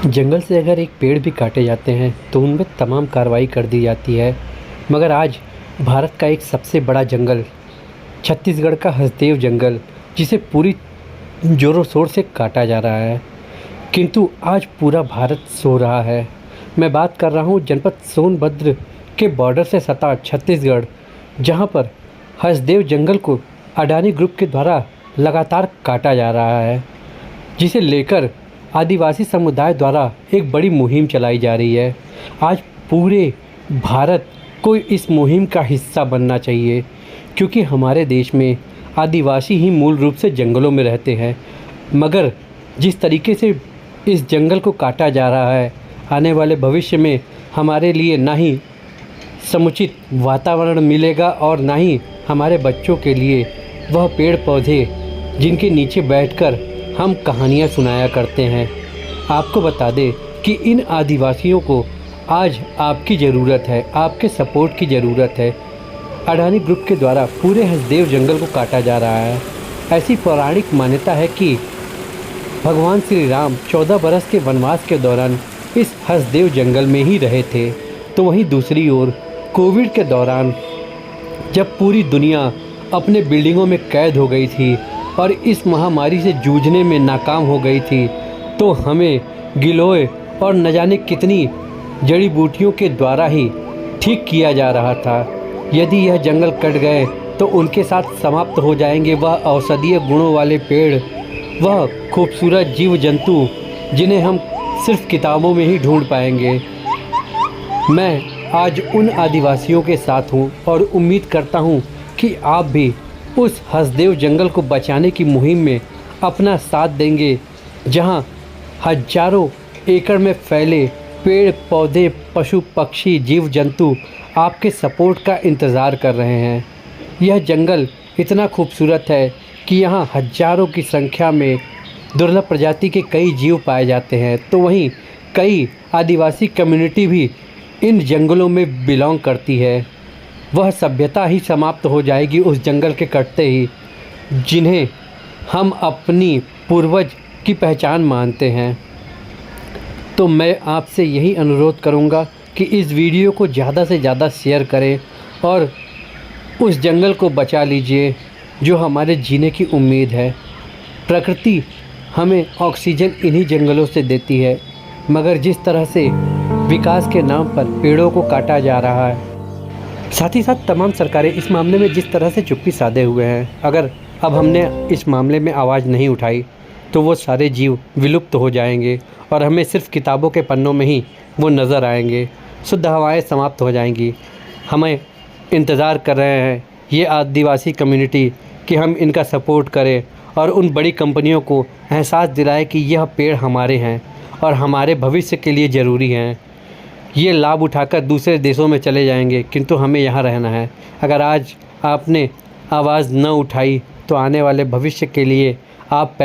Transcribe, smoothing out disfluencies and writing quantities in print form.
जंगल से अगर एक पेड़ भी काटे जाते हैं तो उनमें तमाम कार्रवाई कर दी जाती है। मगर आज भारत का एक सबसे बड़ा जंगल, छत्तीसगढ़ का हसदेव जंगल, जिसे पूरी ज़ोरों शोर से काटा जा रहा है, किंतु आज पूरा भारत सो रहा है। मैं बात कर रहा हूँ जनपद सोनभद्र के बॉर्डर से सटा छत्तीसगढ़, जहाँ पर हसदेव जंगल को अडानी ग्रुप के द्वारा लगातार काटा जा रहा है, जिसे लेकर आदिवासी समुदाय द्वारा एक बड़ी मुहिम चलाई जा रही है। आज पूरे भारत को इस मुहिम का हिस्सा बनना चाहिए, क्योंकि हमारे देश में आदिवासी ही मूल रूप से जंगलों में रहते हैं। मगर जिस तरीके से इस जंगल को काटा जा रहा है, आने वाले भविष्य में हमारे लिए ना ही समुचित वातावरण मिलेगा और ना ही हमारे बच्चों के लिए वह पेड़ पौधे जिनके नीचे बैठकर हम कहानियाँ सुनाया करते हैं। आपको बता दें कि इन आदिवासियों को आज आपकी ज़रूरत है, आपके सपोर्ट की ज़रूरत है। अडानी ग्रुप के द्वारा पूरे हसदेव जंगल को काटा जा रहा है। ऐसी पौराणिक मान्यता है कि भगवान श्री राम 14 बरस के वनवास के दौरान इस हसदेव जंगल में ही रहे थे। तो वहीं दूसरी ओर कोविड के दौरान जब पूरी दुनिया अपने बिल्डिंगों में कैद हो गई थी और इस महामारी से जूझने में नाकाम हो गई थी, तो हमें गिलोय और न जाने कितनी जड़ी बूटियों के द्वारा ही ठीक किया जा रहा था। यदि यह जंगल कट गए तो उनके साथ समाप्त हो जाएंगे वह औषधीय गुणों वाले पेड़, वह खूबसूरत जीव जंतु जिन्हें हम सिर्फ किताबों में ही ढूंढ पाएंगे। मैं आज उन आदिवासियों के साथ हूँ और उम्मीद करता हूँ कि आप भी उस हसदेव जंगल को बचाने की मुहिम में अपना साथ देंगे, जहाँ हजारों एकड़ में फैले पेड़ पौधे, पशु पक्षी, जीव जंतु आपके सपोर्ट का इंतज़ार कर रहे हैं। यह जंगल इतना खूबसूरत है कि यहाँ हजारों की संख्या में दुर्लभ प्रजाति के कई जीव पाए जाते हैं। तो वहीं कई आदिवासी कम्युनिटी भी इन जंगलों में बिलोंग करती है। वह सभ्यता ही समाप्त हो जाएगी उस जंगल के कटते ही, जिन्हें हम अपनी पूर्वज की पहचान मानते हैं। तो मैं आपसे यही अनुरोध करूंगा कि इस वीडियो को ज़्यादा से ज़्यादा शेयर करें और उस जंगल को बचा लीजिए जो हमारे जीने की उम्मीद है। प्रकृति हमें ऑक्सीजन इन्हीं जंगलों से देती है, मगर जिस तरह से विकास के नाम पर पेड़ों को काटा जा रहा है, साथ ही साथ तमाम सरकारें इस मामले में जिस तरह से चुप्पी साधे हुए हैं, अगर अब हमने इस मामले में आवाज़ नहीं उठाई तो वो सारे जीव विलुप्त हो जाएंगे और हमें सिर्फ किताबों के पन्नों में ही वो नज़र आएंगे। शुद्ध हवाएं समाप्त हो जाएंगी। हमें इंतज़ार कर रहे हैं ये आदिवासी कम्युनिटी कि हम इनका सपोर्ट करें और उन बड़ी कंपनियों को एहसास दिलाएं कि यह पेड़ हमारे हैं और हमारे भविष्य के लिए ज़रूरी हैं। ये लाभ उठाकर दूसरे देशों में चले जाएंगे, किंतु हमें यहाँ रहना है। अगर आज आपने आवाज़ न उठाई तो आने वाले भविष्य के लिए आप